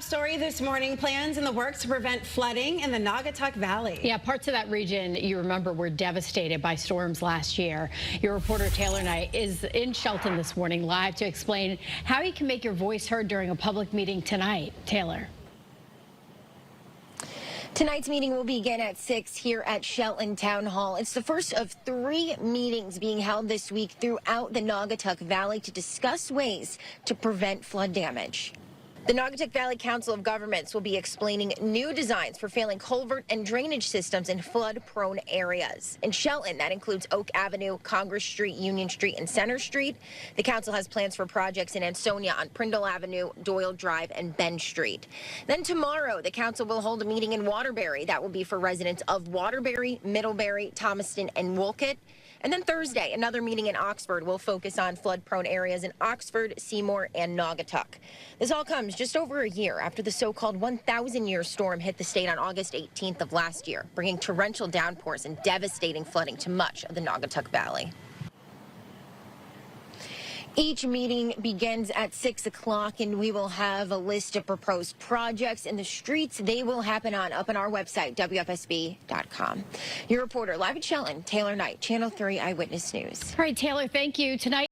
Story this morning, plans in the works to prevent flooding in the Naugatuck Valley. Yeah, parts of that region, you remember, were devastated by storms last year. Your reporter Taylor Knight is in Shelton this morning live to explain how you can make your voice heard during a public meeting tonight. Taylor. Tonight's meeting will begin at 6 here at Shelton Town Hall. It's the first of 3 meetings being held this week throughout the Naugatuck Valley to discuss ways to prevent flood damage. The Naugatuck Valley Council of Governments will be explaining new designs for failing culvert and drainage systems in flood-prone areas. In Shelton, that includes Oak Avenue, Congress Street, Union Street, and Center Street. The council has plans for projects in Ansonia on Prindle Avenue, Doyle Drive, and Bench Street. Then tomorrow, the council will hold a meeting in Waterbury. That will be for residents of Waterbury, Middlebury, Thomaston, and Wolcott. And then Thursday, another meeting in Oxford will focus on flood-prone areas in Oxford, Seymour, and Naugatuck. This all comes just over a year after the so-called 1,000-year storm hit the state on August 18th of last year, bringing torrential downpours and devastating flooding to much of the Naugatuck Valley. Each meeting begins at 6 o'clock, and we will have a list of proposed projects in the streets they will happen on up on our website, WFSB.com. Your reporter live at Shelton, Taylor Knight, Channel 3 Eyewitness News. All right, Taylor, thank you. Tonight.